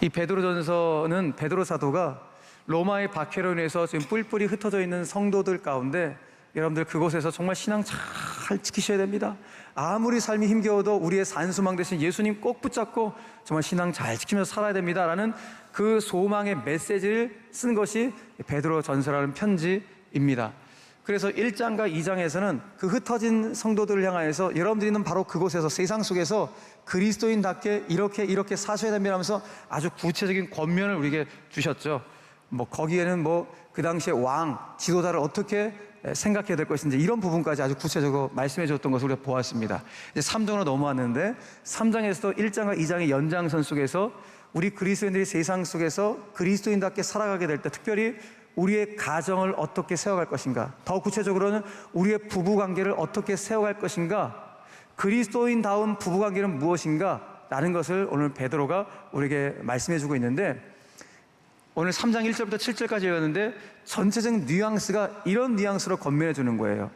이 베드로전서는 베드로 사도가 로마의 박해로 인해서 지금 뿔뿔이 흩어져 있는 성도들 가운데, 여러분들 그곳에서 정말 신앙 잘 지키셔야 됩니다. 아무리 삶이 힘겨워도 우리의 산소망 대신 예수님 꼭 붙잡고 정말 신앙 잘 지키면서 살아야 됩니다 라는 그 소망의 메시지를 쓴 것이 베드로전서라는 편지입니다. 그래서 1장과 2장에서는 그 흩어진 성도들을 향하여서 여러분들이 있는 바로 그곳에서, 세상 속에서 그리스도인답게 이렇게 사셔야 됩니다 하면서 아주 구체적인 권면을 우리에게 주셨죠. 거기에는 그 당시에 왕, 지도자를 어떻게 생각해야 될 것인지 이런 부분까지 아주 구체적으로 말씀해 줬던 것을 우리가 보았습니다. 이제 3장으로 넘어왔는데, 3장에서도 1장과 2장의 연장선 속에서 우리 그리스도인들이 세상 속에서 그리스도인답게 살아가게 될 때, 특별히 우리의 가정을 어떻게 세워갈 것인가, 더 구체적으로는 우리의 부부관계를 어떻게 세워갈 것인가, 그리스도인다운 부부관계는 무엇인가 라는 것을 오늘 베드로가 우리에게 말씀해 주고 있는데, 오늘 3장 1절부터 7절까지 읽었는데 전체적인 뉘앙스가 이런 뉘앙스로 건면해 주는 거예요.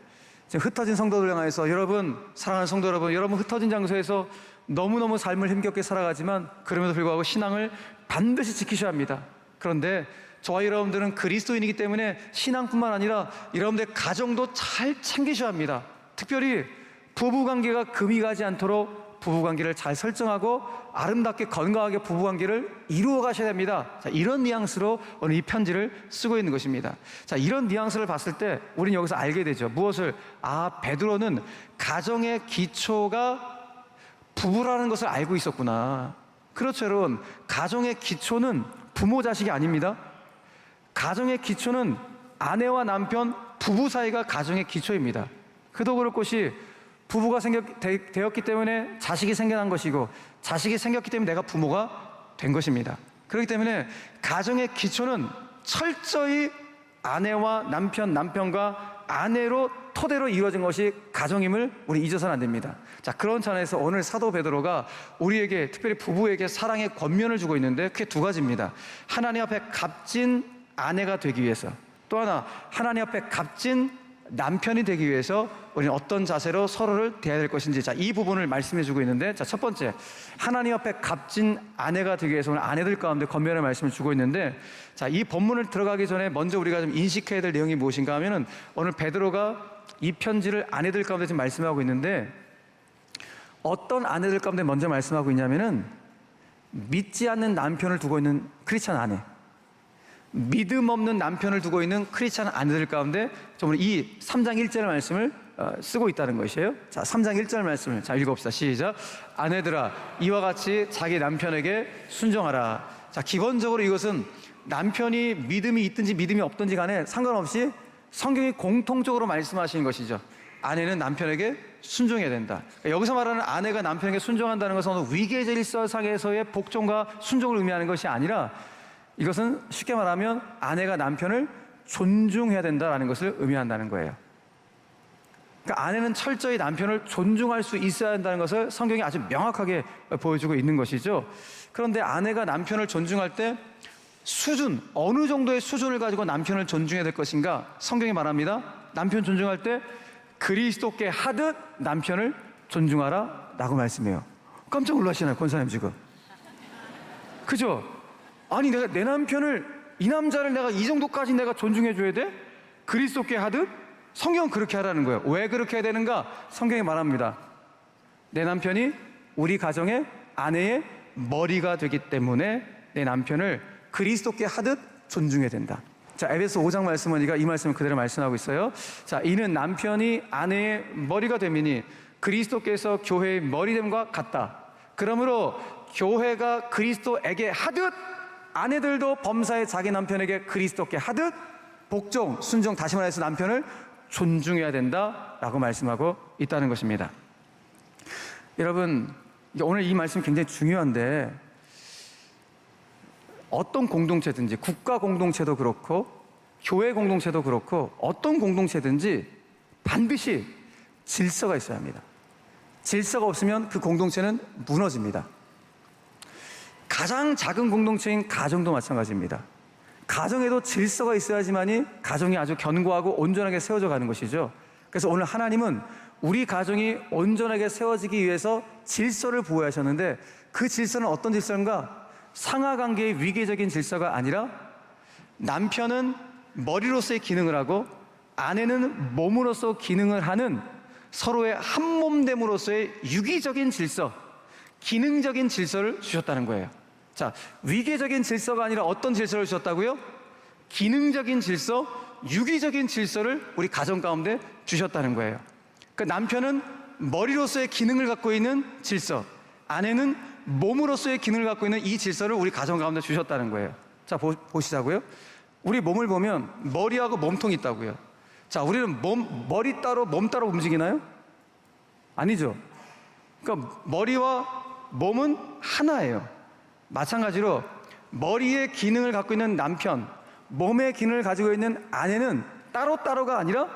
지금 흩어진 성도들 향해서, 여러분, 사랑하는 성도 여러분, 여러분 흩어진 장소에서 너무너무 삶을 힘겹게 살아가지만 그럼에도 불구하고 신앙을 반드시 지키셔야 합니다. 그런데 저와 여러분들은 그리스도인이기 때문에 신앙뿐만 아니라 여러분들의 가정도 잘 챙기셔야 합니다. 특별히 부부관계가 금이 가지 않도록 부부관계를 잘 설정하고 아름답게 건강하게 부부관계를 이루어 가셔야 됩니다. 자, 이런 뉘앙스로 오늘 이 편지를 쓰고 있는 것입니다. 자, 이런 뉘앙스를 봤을 때 우리는 여기서 알게 되죠. 무엇을? 베드로는 가정의 기초가 부부라는 것을 알고 있었구나. 그렇죠, 여러분. 가정의 기초는 부모 자식이 아닙니다. 가정의 기초는 아내와 남편, 부부 사이가 가정의 기초입니다. 그도 그럴 것이, 부부가 되었기 때문에 자식이 생겨난 것이고, 자식이 생겼기 때문에 내가 부모가 된 것입니다. 그렇기 때문에 가정의 기초는 철저히 아내와 남편, 남편과 아내로 토대로 이루어진 것이 가정임을 우리 잊어서는 안 됩니다. 자, 그런 차원에서 오늘 사도 베드로가 우리에게, 특별히 부부에게 사랑의 권면을 주고 있는데 그게 두 가지입니다. 하나님 앞에 값진 아내가 되기 위해서, 또 하나 하나님 앞에 값진 남편이 되기 위해서 우리는 어떤 자세로 서로를 대해야 될 것인지, 자, 이 부분을 말씀해 주고 있는데, 자, 첫 번째, 하나님 앞에 값진 아내가 되기 위해서 오늘 아내들 가운데 권면의 말씀을 주고 있는데, 자, 이 본문을 들어가기 전에 먼저 우리가 좀 인식해야 될 내용이 무엇인가 하면은, 오늘 베드로가 이 편지를 아내들 가운데 지금 말씀하고 있는데, 어떤 아내들 가운데 먼저 말씀하고 있냐면은 믿지 않는 남편을 두고 있는 크리스찬 아내, 믿음 없는 남편을 두고 있는 크리스찬 아내들 가운데 정말 이 3장 1절 말씀을 쓰고 있다는 것이에요. 자, 3장 1절 말씀을 자, 읽어봅시다. 시작. 아내들아, 이와 같이 자기 남편에게 순종하라. 자, 기본적으로 이것은 남편이 믿음이 있든지 믿음이 없든지 간에 상관없이 성경이 공통적으로 말씀하시는 것이죠. 아내는 남편에게 순종해야 된다. 여기서 말하는 아내가 남편에게 순종한다는 것은 위계질서상에서의 복종과 순종을 의미하는 것이 아니라, 이것은 쉽게 말하면 아내가 남편을 존중해야 된다는 것을 의미한다는 거예요. 그러니까 아내는 철저히 남편을 존중할 수 있어야 한다는 것을 성경이 아주 명확하게 보여주고 있는 것이죠. 그런데 아내가 남편을 존중할 때 어느 정도의 수준을 가지고 남편을 존중해야 될 것인가? 성경이 말합니다. 남편 존중할 때 그리스도께 하듯 남편을 존중하라 라고 말씀해요. 깜짝 놀라시나요, 권사님 지금? 그죠? 아니, 내가 내 남편을, 이 남자를 내가 이 정도까지 내가 존중해 줘야 돼? 그리스도께 하듯? 성경은 그렇게 하라는 거예요. 왜 그렇게 해야 되는가? 성경이 말합니다. 내 남편이 우리 가정의 아내의 머리가 되기 때문에 내 남편을 그리스도께 하듯 존중해야 된다. 자, 에베소 5장 말씀은 이 말씀을 그대로 말씀하고 있어요. 자, 이는 남편이 아내의 머리가 됨이니 그리스도께서 교회의 머리됨과 같다. 그러므로 교회가 그리스도에게 하듯 아내들도 범사에 자기 남편에게 그리스도께 하듯 복종, 순종, 다시 말해서 남편을 존중해야 된다라고 말씀하고 있다는 것입니다. 여러분, 오늘 이 말씀이 굉장히 중요한데, 어떤 공동체든지, 국가 공동체도 그렇고 교회 공동체도 그렇고 어떤 공동체든지 반드시 질서가 있어야 합니다. 질서가 없으면 그 공동체는 무너집니다. 가장 작은 공동체인 가정도 마찬가지입니다. 가정에도 질서가 있어야지만이 가정이 아주 견고하고 온전하게 세워져 가는 것이죠. 그래서 오늘 하나님은 우리 가정이 온전하게 세워지기 위해서 질서를 부여하셨는데, 그 질서는 어떤 질서인가? 상하관계의 위계적인 질서가 아니라 남편은 머리로서의 기능을 하고 아내는 몸으로서 기능을 하는 서로의 한몸됨으로서의 유기적인 질서, 기능적인 질서를 주셨다는 거예요. 자, 위계적인 질서가 아니라 어떤 질서를 주셨다고요? 기능적인 질서, 유기적인 질서를 우리 가정 가운데 주셨다는 거예요. 그러니까 남편은 머리로서의 기능을 갖고 있는 질서, 아내는 몸으로서의 기능을 갖고 있는 이 질서를 우리 가정 가운데 주셨다는 거예요. 자, 보시자고요. 우리 몸을 보면 머리하고 몸통이 있다고요. 자, 우리는 머리 따로 몸 따로 움직이나요? 아니죠. 그러니까 머리와 몸은 하나예요. 마찬가지로 머리의 기능을 갖고 있는 남편, 몸의 기능을 가지고 있는 아내는 따로따로가 아니라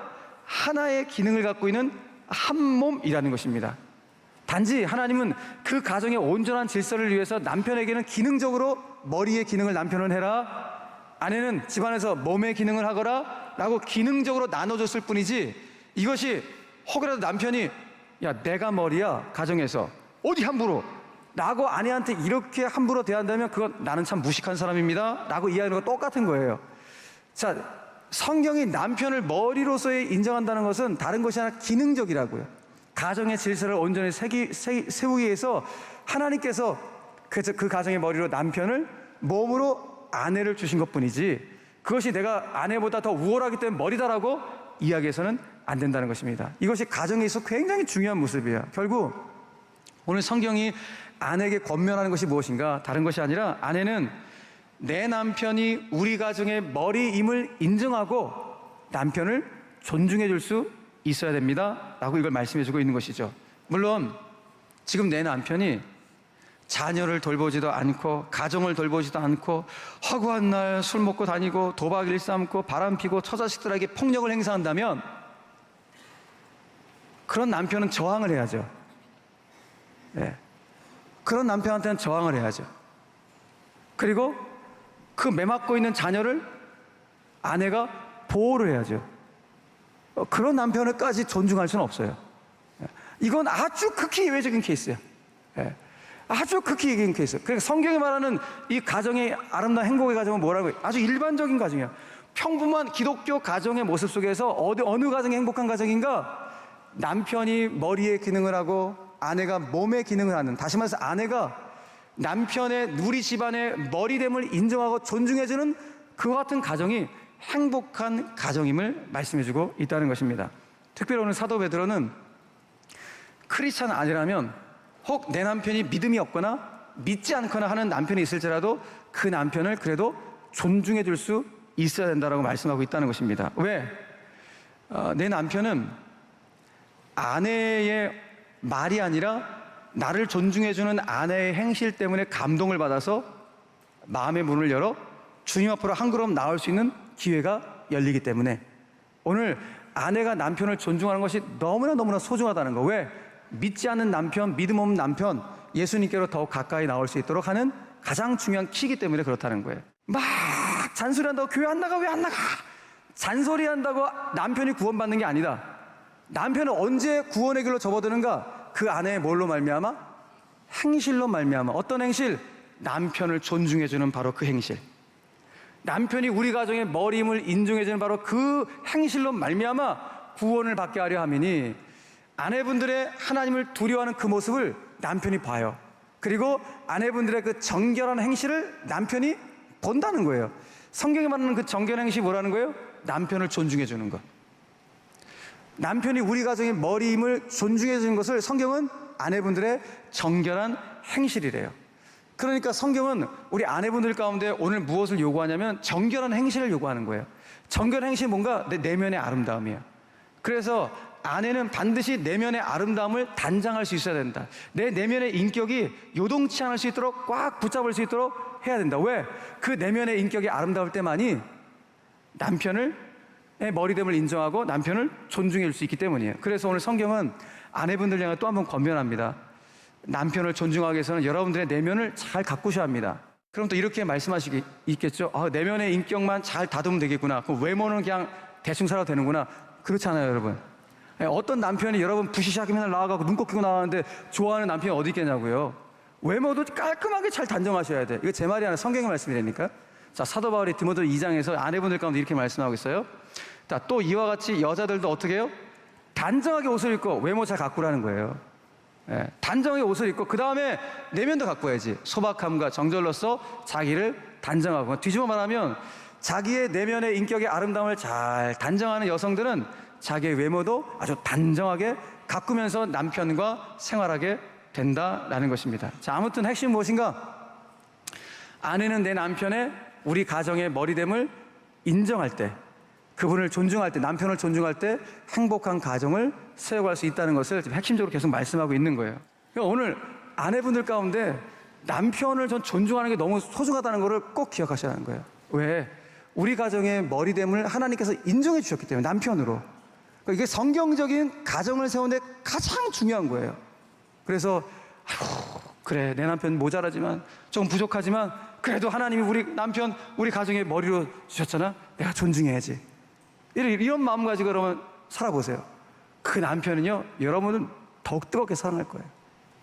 하나의 기능을 갖고 있는 한 몸이라는 것입니다. 단지 하나님은 그 가정의 온전한 질서를 위해서 남편에게는 기능적으로 머리의 기능을 남편은 해라, 아내는 집안에서 몸의 기능을 하거라 라고 기능적으로 나눠줬을 뿐이지, 이것이 혹여라도 남편이 야 내가 머리야 가정에서 어디 함부로 라고 아내한테 이렇게 함부로 대한다면 그건 나는 참 무식한 사람입니다 라고 이해하는 거 똑같은 거예요. 자, 성경이 남편을 머리로서의 인정한다는 것은 다른 것이 아니라 기능적이라고요. 가정의 질서를 온전히 세우기 위해서 하나님께서 그 가정의 머리로 남편을, 몸으로 아내를 주신 것뿐이지, 그것이 내가 아내보다 더 우월하기 때문에 머리다라고 이야기해서는 안 된다는 것입니다. 이것이 가정에 있어 굉장히 중요한 모습이에요. 결국 오늘 성경이 아내에게 권면하는 것이 무엇인가? 다른 것이 아니라 아내는 내 남편이 우리 가정의 머리임을 인정하고 남편을 존중해 줄 수 있어야 됩니다 라고 이걸 말씀해 주고 있는 것이죠. 물론 지금 내 남편이 자녀를 돌보지도 않고 가정을 돌보지도 않고 허구한 날 술 먹고 다니고 도박 일삼고 바람피고 처자식들에게 폭력을 행사한다면 그런 남편은 저항을 해야죠. 네. 그런 남편한테는 저항을 해야죠. 그리고 그 매맞고 있는 자녀를 아내가 보호를 해야죠. 그런 남편을까지 존중할 수는 없어요. 이건 아주 극히 예외적인 케이스예요. 아주 극히 예외적인 케이스. 그러니까 성경이 말하는 이 가정의 아름다운 행복의 가정은 뭐라고 해요? 아주 일반적인 가정이에요. 평범한 기독교 가정의 모습 속에서 어느 가정이 행복한 가정인가? 남편이 머리의 기능을 하고 아내가 몸의 기능을 하는, 다시 말해서 아내가 남편의 우리 집안의 머리됨을 인정하고 존중해주는 그와 같은 가정이 행복한 가정임을 말씀해주고 있다는 것입니다. 특별히 오늘 사도 베드로는 크리스찬 아니라면 혹 내 남편이 믿음이 없거나 믿지 않거나 하는 남편이 있을지라도 그 남편을 그래도 존중해 줄 수 있어야 된다고 말씀하고 있다는 것입니다. 왜? 내 남편은 아내의 말이 아니라 나를 존중해 주는 아내의 행실 때문에 감동을 받아서 마음의 문을 열어 주님 앞으로 한 걸음 나올 수 있는 기회가 열리기 때문에 오늘 아내가 남편을 존중하는 것이 너무나 소중하다는 거. 왜? 믿지 않는 남편, 믿음 없는 남편, 예수님께로 더욱 가까이 나올 수 있도록 하는 가장 중요한 키이기 때문에 그렇다는 거예요. 막 잔소리한다고 교회 안 나가, 왜 안 나가? 잔소리한다고 남편이 구원받는 게 아니다. 남편은 언제 구원의 길로 접어드는가? 그 아내의 뭘로 말미암아? 행실로 말미암아. 어떤 행실? 남편을 존중해주는 바로 그 행실. 남편이 우리 가정의 머리임을 인정해주는 바로 그 행실로 말미암아 구원을 받게 하려 함이니, 아내분들의 하나님을 두려워하는 그 모습을 남편이 봐요. 그리고 아내분들의 그 정결한 행실을 남편이 본다는 거예요. 성경이 말하는 그 정결한 행실이 뭐라는 거예요? 남편을 존중해 주는 것. 남편이 우리 가정의 머리임을 존중해 주는 것을 성경은 아내분들의 정결한 행실이래요. 그러니까 성경은 우리 아내분들 가운데 오늘 무엇을 요구하냐면 정결한 행실을 요구하는 거예요. 정결한 행실이 뭔가? 내 내면의 아름다움이에요. 그래서 아내는 반드시 내면의 아름다움을 단장할 수 있어야 된다. 내 내면의 인격이 요동치 않을 수 있도록 꽉 붙잡을 수 있도록 해야 된다. 왜? 그 내면의 인격이 아름다울 때만이 남편의 머리됨을 인정하고 남편을 존중해 줄 수 있기 때문이에요. 그래서 오늘 성경은 아내분들 향해 또 한 번 권면합니다. 남편을 존중하기 위해서는 여러분들의 내면을 잘 가꾸셔야 합니다. 그럼 또 이렇게 말씀하시기 있겠죠. 내면의 인격만 잘 다듬으면 되겠구나. 그럼 외모는 그냥 대충 살아도 되는구나. 그렇지 않아요, 여러분. 어떤 남편이 여러분 부시시하게 맨날 나와가고 눈 꺾이고 나왔는데 좋아하는 남편이 어디 있겠냐고요. 외모도 깔끔하게 잘 단정하셔야 돼. 이거 제 말이 아니라 성경의 말씀이라니까. 자, 사도 바울이 디모데 2장에서 아내분들 가운데 이렇게 말씀하고 있어요. 자, 또 이와 같이 여자들도 어떻게 해요? 단정하게 옷을 입고 외모 잘 가꾸라는 거예요. 예, 단정하게 옷을 입고 그 다음에 내면도 가꿔야지. 소박함과 정절로서 자기를 단정하고, 뒤집어 말하면 자기의 내면의 인격의 아름다움을 잘 단정하는 여성들은 자기의 외모도 아주 단정하게 가꾸면서 남편과 생활하게 된다라는 것입니다. 자, 아무튼 핵심 무엇인가? 아내는 내 남편의 우리 가정의 머리됨을 인정할 때, 그분을 존중할 때, 남편을 존중할 때 행복한 가정을 세워갈 수 있다는 것을 지금 핵심적으로 계속 말씀하고 있는 거예요. 그러니까 오늘 아내분들 가운데 남편을 전 존중하는 게 너무 소중하다는 것을 꼭 기억하셔야 하는 거예요. 왜? 우리 가정의 머리됨을 하나님께서 인정해 주셨기 때문에, 남편으로. 그러니까 이게 성경적인 가정을 세우는 데 가장 중요한 거예요. 그래서 아이고, 그래, 내 남편 모자라지만 조금 부족하지만 그래도 하나님이 우리 남편, 우리 가정의 머리로 주셨잖아, 내가 존중해야지. 이런 마음 가지고 여러분 살아보세요. 그 남편은요, 여러분은 더욱 뜨겁게 사랑할 거예요.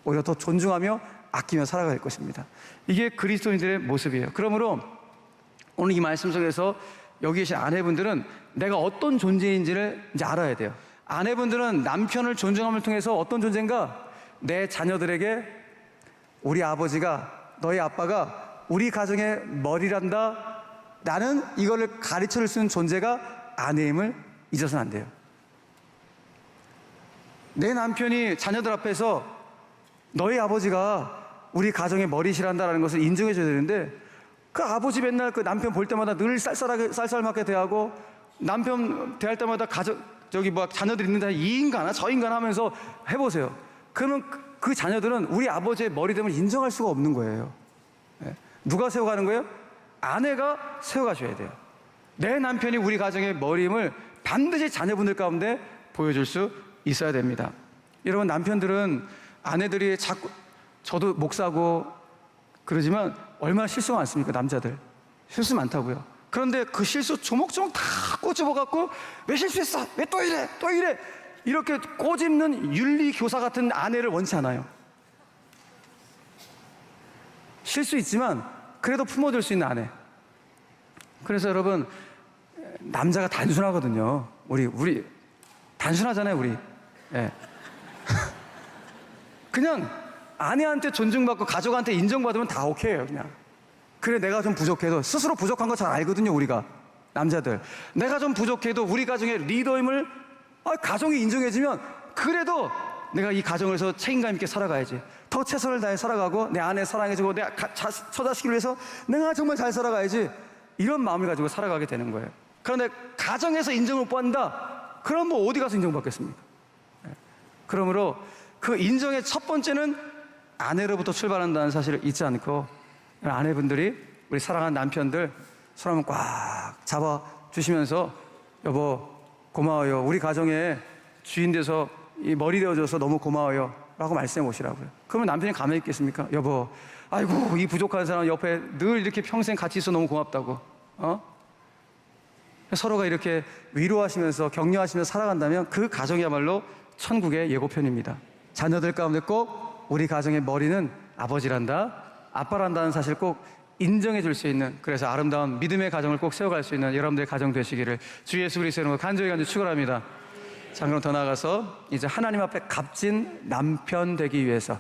오히려 더 존중하며 아끼며 살아갈 것입니다. 이게 그리스도인들의 모습이에요. 그러므로 오늘 이 말씀 속에서 여기 계신 아내분들은 내가 어떤 존재인지를 이제 알아야 돼요. 아내분들은 남편을 존중함을 통해서 어떤 존재인가? 내 자녀들에게 우리 아버지가, 너희 아빠가 우리 가정의 머리란다, 나는 이거를 가르쳐 줄 존재가 아내임을 잊어서는 안 돼요. 내 남편이 자녀들 앞에서 너희 아버지가 우리 가정의 머리시란다라는 것을 인정해 줘야 되는데, 그 아버지 맨날 그 남편 볼 때마다 늘 쌀쌀맞게 대하고, 남편 대할 때마다 자녀들 있는데 이 인간아 저 인간 하면서 해보세요. 그러면 그 자녀들은 우리 아버지의 머리됨을 인정할 수가 없는 거예요. 누가 세워가는 거예요? 아내가 세워가셔야 돼요. 내 남편이 우리 가정의 머리임을 반드시 자녀분들 가운데 보여줄 수 있어야 됩니다. 여러분, 남편들은 아내들이 자꾸, 저도 목사고 그러지만 얼마나 실수가 많습니까? 남자들 실수 많다고요. 그런데 그 실수 조목조목 다 꼬집어갖고 왜 실수했어? 왜 또 이래? 또 이래? 이렇게 꼬집는 윤리교사 같은 아내를 원치 않아요. 실수 있지만 그래도 품어줄 수 있는 아내. 그래서 여러분, 남자가 단순하거든요. 우리 단순하잖아요, 우리. 예. 그냥 아내한테 존중받고 가족한테 인정받으면 다 오케이예요, 그냥. 그래, 내가 좀 부족해도 스스로 부족한 거 잘 알거든요, 우리가. 남자들. 내가 좀 부족해도 우리 가정의 리더임을 가정이 인정해주면 그래도 내가 이 가정에서 책임감 있게 살아가야지. 더 최선을 다해 살아가고 내 아내 사랑해주고 내 처자식을 위해서 내가 정말 잘 살아가야지. 이런 마음을 가지고 살아가게 되는 거예요. 그런데 가정에서 인정을 못 받는다? 그럼 뭐 어디 가서 인정받겠습니까? 그러므로 그 인정의 첫 번째는 아내로부터 출발한다는 사실을 잊지 않고, 아내분들이 우리 사랑하는 남편들 손 한번 꽉 잡아주시면서 여보 고마워요, 우리 가정의 주인 돼서 이 머리 되어줘서 너무 고마워요 라고 말씀해 보시라고요. 그러면 남편이 가만히 있겠습니까? 여보, 아이고 이 부족한 사람 옆에 늘 이렇게 평생 같이 있어 너무 고맙다고. 서로가 이렇게 위로하시면서 격려하시면서 살아간다면 그 가정이야말로 천국의 예고편입니다. 자녀들 가운데 꼭 우리 가정의 머리는 아버지란다, 아빠란다는 사실 꼭 인정해 줄 수 있는, 그래서 아름다운 믿음의 가정을 꼭 세워갈 수 있는 여러분들의 가정 되시기를 주 예수 그리스도의 이름으로 간절히 축원합니다. 자, 그럼 더 나아가서 이제 하나님 앞에 값진 남편 되기 위해서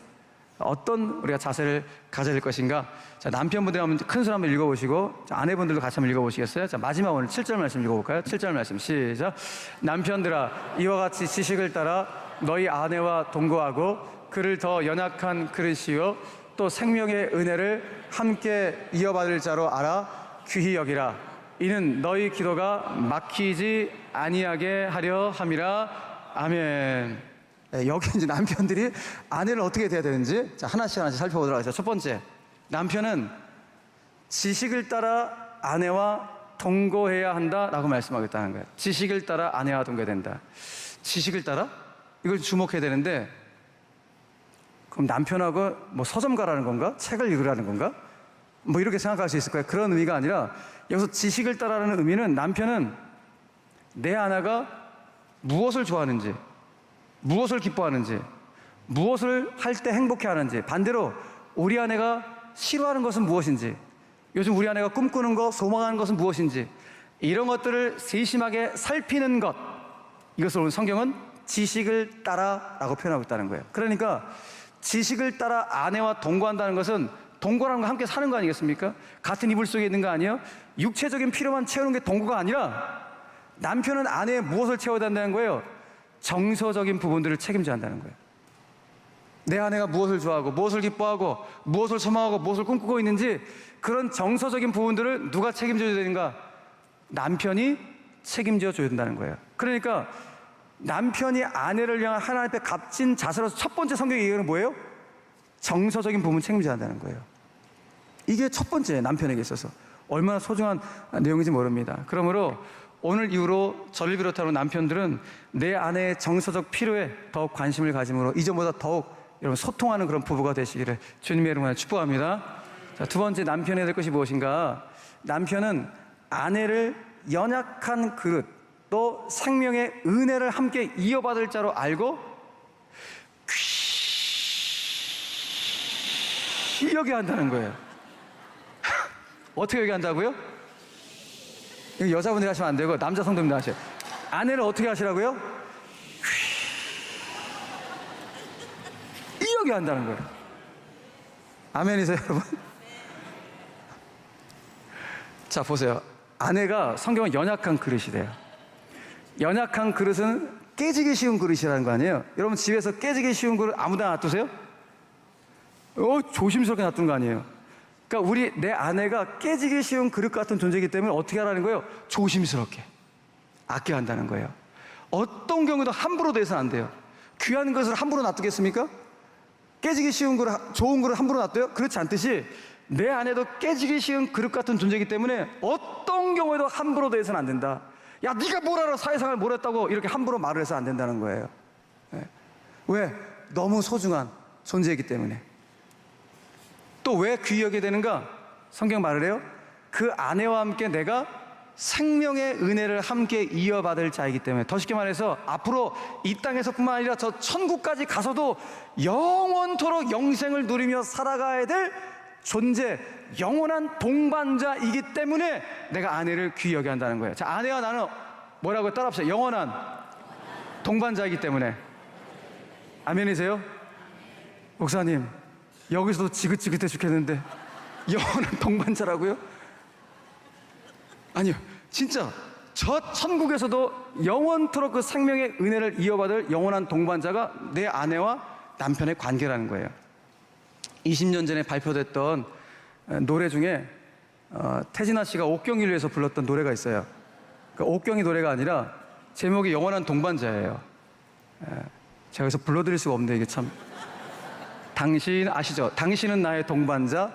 어떤 우리가 자세를 가져야 될 것인가. 자, 남편분들 한번 큰 소리 한번 읽어보시고, 자, 아내분들도 같이 한번 읽어보시겠어요? 자, 마지막 오늘 7절 말씀 읽어볼까요? 7절 말씀 시작. 남편들아, 이와 같이 지식을 따라 너희 아내와 동거하고 그를 더 연약한 그릇이요 또 생명의 은혜를 함께 이어받을 자로 알아 귀히 여기라. 이는 너희 기도가 막히지 아니하게 하려 함이라. 아멘. 네, 여기 이제 남편들이 아내를 어떻게 돼야 되는지, 자, 하나씩 살펴보도록 하겠습니다. 첫 번째, 남편은 지식을 따라 아내와 동거해야 한다라고 말씀하겠다는 거예요. 지식을 따라 아내와 동거해야 된다. 지식을 따라? 이걸 주목해야 되는데, 그럼 남편하고 뭐 서점 가라는 건가? 책을 읽으라는 건가? 뭐 이렇게 생각할 수 있을 거예요. 그런 의미가 아니라 여기서 지식을 따라라는 의미는 남편은 내 아내가 무엇을 좋아하는지, 무엇을 기뻐하는지, 무엇을 할 때 행복해하는지, 반대로 우리 아내가 싫어하는 것은 무엇인지, 요즘 우리 아내가 꿈꾸는 것, 소망하는 것은 무엇인지, 이런 것들을 세심하게 살피는 것, 이것을 오늘 성경은 지식을 따라라고 표현하고 있다는 거예요. 그러니까 지식을 따라 아내와 동거한다는 것은 동거라는 거 함께 사는 거 아니겠습니까? 같은 이불 속에 있는 거 아니에요? 육체적인 필요만 채우는 게 동거가 아니라 남편은 아내의 무엇을 채워야 된다는 거예요? 정서적인 부분들을 책임져야 한다는 거예요. 내 아내가 무엇을 좋아하고 무엇을 기뻐하고 무엇을 소망하고 무엇을 꿈꾸고 있는지, 그런 정서적인 부분들을 누가 책임져야 되는가? 남편이 책임져 줘야 된다는 거예요. 그러니까 남편이 아내를 향한 하나님 앞에 값진 자세로서 첫 번째 성경의 얘기는 뭐예요? 정서적인 부분 책임져야 한다는 거예요. 이게 첫 번째, 남편에게 있어서 얼마나 소중한 내용인지 모릅니다. 그러므로 오늘 이후로 저를 비롯한 남편들은 내 아내의 정서적 필요에 더욱 관심을 가짐으로 이전보다 더욱 여러분 소통하는 그런 부부가 되시기를 주님의 이름으로 축복합니다. 자, 두 번째, 남편이 해야 될 것이 무엇인가? 남편은 아내를 연약한 그릇, 또 생명의 은혜를 함께 이어받을 자로 알고 귀하게 한다는 거예요. 어떻게 여기 한다고요? 이거 여자분들이 하시면 안 되고 남자 성도님들 하셔요. 아내를 어떻게 하시라고요? 귀하게 한다는 거예요. 아멘이세요, 여러분? 자, 보세요. 아내가 성경은 연약한 그릇이래요. 연약한 그릇은 깨지기 쉬운 그릇이라는 거 아니에요? 여러분 집에서 깨지기 쉬운 그릇 아무데나 놔두세요? 조심스럽게 놔두는 거 아니에요? 그러니까 내 아내가 깨지기 쉬운 그릇 같은 존재이기 때문에 어떻게 하라는 거예요? 조심스럽게 아껴야 한다는 거예요. 어떤 경우도 함부로 대해서는 안 돼요. 귀한 것을 함부로 놔두겠습니까? 깨지기 쉬운 그릇, 좋은 그릇 함부로 놔둬요? 그렇지 않듯이 내 아내도 깨지기 쉬운 그릇 같은 존재이기 때문에 어떤 경우에도 함부로 대해서는 안 된다. 야, 네가 뭘 알아? 사회생활 뭘 했다고 이렇게 함부로 말을 해서 안 된다는 거예요. 네. 왜? 너무 소중한 존재이기 때문에. 또 왜 귀히 여겨야 되는가? 성경 말을 해요. 그 아내와 함께 내가 생명의 은혜를 함께 이어받을 자이기 때문에, 더 쉽게 말해서 앞으로 이 땅에서뿐만 아니라 저 천국까지 가서도 영원토록 영생을 누리며 살아가야 될 존재, 영원한 동반자이기 때문에 내가 아내를 귀히 여겨야 한다는 거예요. 자, 아내와 나는 뭐라고 따라합시다. 영원한 동반자이기 때문에. 아멘이세요? 목사님, 여기서도 지긋지긋해 죽겠는데 영원한 동반자라고요? 아니요, 진짜 저 천국에서도 영원토록 그 생명의 은혜를 이어받을 영원한 동반자가 내 아내와 남편의 관계라는 거예요. 20년 전에 발표됐던 노래 중에 태진아 씨가 옥경이를 위해서 불렀던 노래가 있어요. 그러니까 옥경이 노래가 아니라 제목이 영원한 동반자예요. 제가 여기서 불러드릴 수가 없는데 이게 참. 당신 아시죠? 당신은 나의 동반자,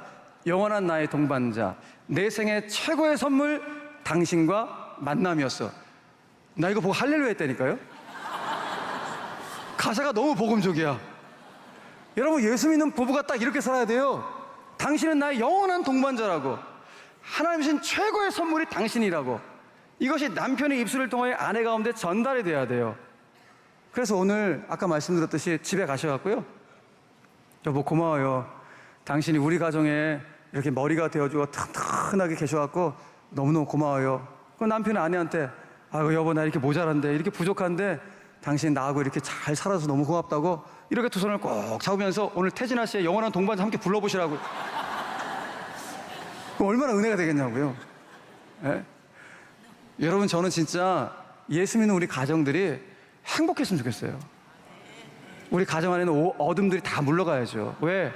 영원한 나의 동반자, 내 생애 최고의 선물 당신과 만남이었어. 나 이거 보고 할렐루야 했다니까요. 가사가 너무 복음적이야. 여러분, 예수 믿는 부부가 딱 이렇게 살아야 돼요. 당신은 나의 영원한 동반자라고, 하나님 주신 최고의 선물이 당신이라고. 이것이 남편의 입술을 통해 아내 가운데 전달이 돼야 돼요. 그래서 오늘 아까 말씀드렸듯이 집에 가셔갖고요, 여보 고마워요. 당신이 우리 가정에 이렇게 머리가 되어주고 튼튼하게 계셔갖고 너무너무 고마워요. 그럼 남편은 아내한테, 아이고 여보 나 이렇게 모자란데, 이렇게 부족한데 당신 나하고 이렇게 잘 살아서 너무 고맙다고 이렇게 두 손을 꼭 잡으면서 오늘 태진아 씨의 영원한 동반자 함께 불러보시라고. 그럼 얼마나 은혜가 되겠냐고요. 네? 여러분, 저는 진짜 예수 믿는 우리 가정들이 행복했으면 좋겠어요. 우리 가정 안에는 어둠들이 다 물러가야죠. 왜?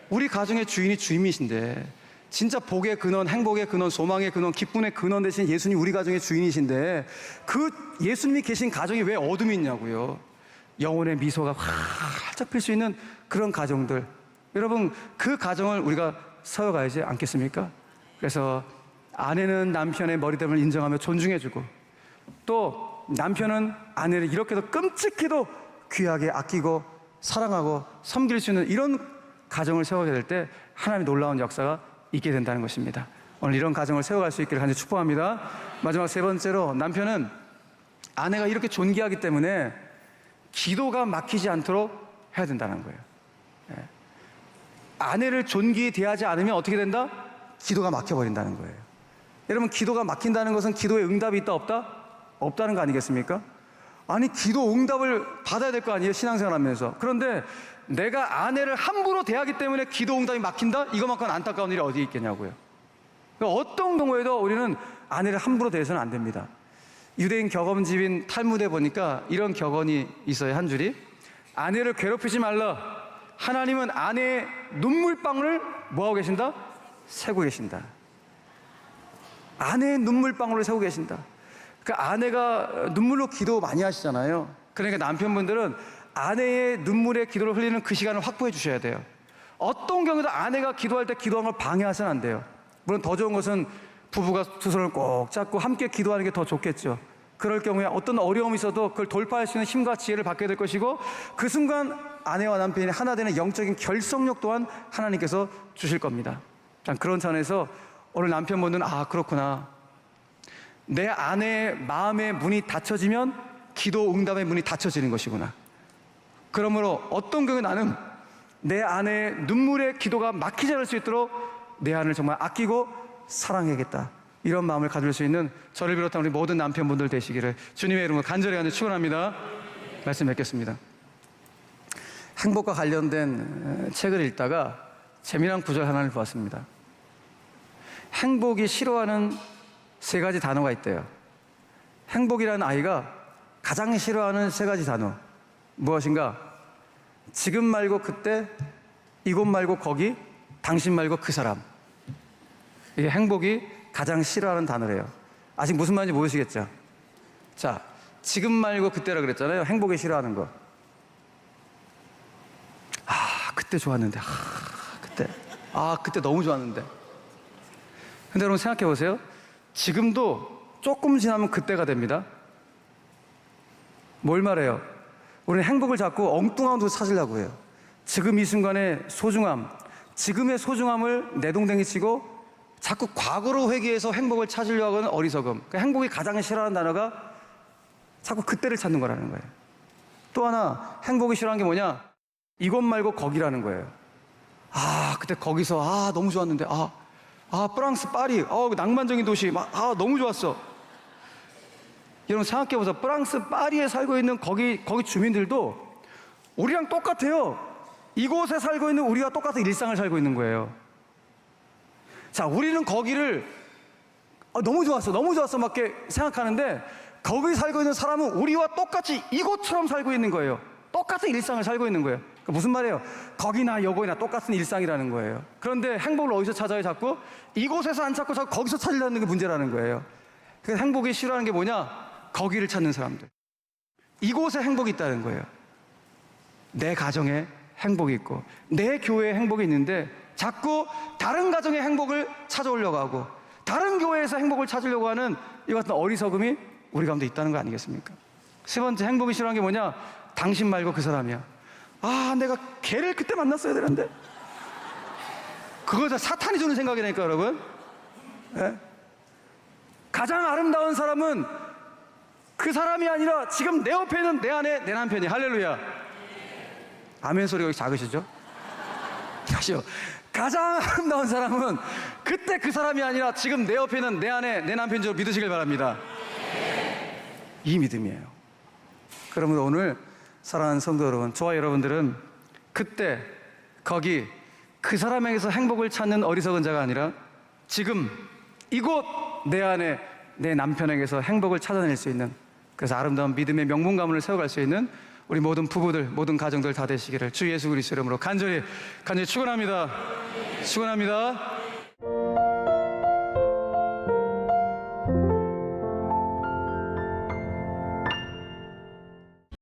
우리 가정의 주인이 주님이신데, 진짜 복의 근원, 행복의 근원, 소망의 근원, 기쁨의 근원 되신 예수님 우리 가정의 주인이신데, 그 예수님이 계신 가정이 왜 어둠이 있냐고요. 영혼의 미소가 활짝 필 수 있는 그런 가정들, 여러분 그 가정을 우리가 세워가야지 않겠습니까? 그래서 아내는 남편의 머리됨을 인정하며 존중해주고, 또 남편은 아내를 이렇게도 끔찍히도 귀하게 아끼고 사랑하고 섬길 수 있는 이런 가정을 세워야 될 때 하나님의 놀라운 역사가 있게 된다는 것입니다. 오늘 이런 가정을 세워갈 수 있기를 간절히 축복합니다. 마지막 세 번째로, 남편은 아내가 이렇게 존귀하기 때문에 기도가 막히지 않도록 해야 된다는 거예요. 아내를 존귀히 대하지 않으면 어떻게 된다? 기도가 막혀버린다는 거예요. 여러분, 기도가 막힌다는 것은 기도에 응답이 있다 없다? 없다는 거 아니겠습니까? 아니, 기도 응답을 받아야 될 거 아니에요, 신앙생활 하면서. 그런데 내가 아내를 함부로 대하기 때문에 기도 응답이 막힌다? 이것만큼 안타까운 일이 어디 있겠냐고요. 그러니까 어떤 경우에도 우리는 아내를 함부로 대해서는 안 됩니다. 유대인 격언집인 탈무드에 보니까 이런 격언이 있어요. 한 줄이, 아내를 괴롭히지 말라. 하나님은 아내의 눈물방울을 뭐하고 계신다? 세고 계신다. 아내의 눈물방울을 세고 계신다. 그 아내가 눈물로 기도 많이 하시잖아요. 그러니까 남편분들은 아내의 눈물에 기도를 흘리는 그 시간을 확보해 주셔야 돼요. 어떤 경우도 아내가 기도할 때 기도하는 걸 방해하서는 안 돼요. 물론 더 좋은 것은 부부가 두 손을 꼭 잡고 함께 기도하는 게 더 좋겠죠. 그럴 경우에 어떤 어려움이 있어도 그걸 돌파할 수 있는 힘과 지혜를 받게 될 것이고, 그 순간 아내와 남편이 하나 되는 영적인 결속력 또한 하나님께서 주실 겁니다. 그런 차원에서 오늘 남편분은 그렇구나, 내 아내의 마음의 문이 닫혀지면 기도 응답의 문이 닫혀지는 것이구나. 그러므로 어떤 경우에 나는 내 아내의 눈물의 기도가 막히지 않을 수 있도록 내 아내를 정말 아끼고 사랑해야겠다, 이런 마음을 가질 수 있는 저를 비롯한 우리 모든 남편분들 되시기를 주님의 이름으로 간절히 축원합니다. 말씀 뵙겠습니다. 행복과 관련된 책을 읽다가 재미난 구절 하나를 보았습니다. 행복이 싫어하는 3가지 단어가 있대요. 행복이라는 아이가 가장 싫어하는 3가지 단어, 무엇인가? 지금 말고 그때, 이곳 말고 거기, 당신 말고 그 사람. 이게 행복이 가장 싫어하는 단어래요. 아직 무슨 말인지 모르시겠죠? 자, 지금 말고 그때라 그랬잖아요. 행복이 싫어하는 거. 그때 좋았는데, 그때 너무 좋았는데. 근데 여러분 생각해 보세요. 지금도 조금 지나면 그때가 됩니다. 뭘 말해요? 우리는 행복을 자꾸 엉뚱한 곳 찾으려고 해요. 지금 이 순간의 소중함, 지금의 소중함을 내동댕이 치고 자꾸 과거로 회귀해서 행복을 찾으려고 하는 어리석음. 그러니까 행복이 가장 싫어하는 단어가 자꾸 그때를 찾는 거라는 거예요. 또 하나, 행복이 싫어하는 게 뭐냐? 이곳 말고 거기라는 거예요. 그때 거기서 너무 좋았는데, 프랑스 파리, 낭만적인 도시, 너무 좋았어. 여러분 생각해보세요. 프랑스 파리에 살고 있는 거기 주민들도 우리랑 똑같아요. 이곳에 살고 있는 우리와 똑같은 일상을 살고 있는 거예요. 자, 우리는 거기를 너무 좋았어 막 이렇게 생각하는데, 거기 살고 있는 사람은 우리와 똑같이 이곳처럼 살고 있는 거예요. 똑같은 일상을 살고 있는 거예요. 그러니까 무슨 말이에요? 거기나 여기나 똑같은 일상이라는 거예요. 그런데 행복을 어디서 찾아요? 자꾸 이곳에서 안 찾고 자꾸 거기서 찾으려는 게 문제라는 거예요. 그래서 행복이 싫어하는 게 뭐냐? 거기를 찾는 사람들. 이곳에 행복이 있다는 거예요. 내 가정에 행복이 있고 내 교회에 행복이 있는데 자꾸 다른 가정의 행복을 찾아오려고 하고 다른 교회에서 행복을 찾으려고 하는 이 같은 어리석음이 우리 가운데 있다는 거 아니겠습니까? 3번째, 행복이 싫어하는 게 뭐냐? 당신 말고 그 사람이야. 내가 걔를 그때 만났어야 되는데. 그거 다 사탄이 주는 생각이라니까, 여러분. 네? 가장 아름다운 사람은 그 사람이 아니라 지금 내 옆에 있는 내 아내, 내 남편이. 할렐루야. 아멘 소리가 여기 작으시죠? 다시요. 가장 아름다운 사람은 그때 그 사람이 아니라 지금 내 옆에 있는 내 아내, 내 남편인 줄 믿으시길 바랍니다. 이 믿음이에요. 그러면 오늘 사랑하는 성도 여러분, 저와 여러분들은 그때, 거기, 그 사람에게서 행복을 찾는 어리석은 자가 아니라 지금, 이곳, 내 안에, 내 남편에게서 행복을 찾아낼 수 있는, 그래서 아름다운 믿음의 명분 가문을 세워갈 수 있는 우리 모든 부부들, 모든 가정들 다 되시기를 주 예수 그리스도 이름으로 간절히 축원합니다. 축원합니다.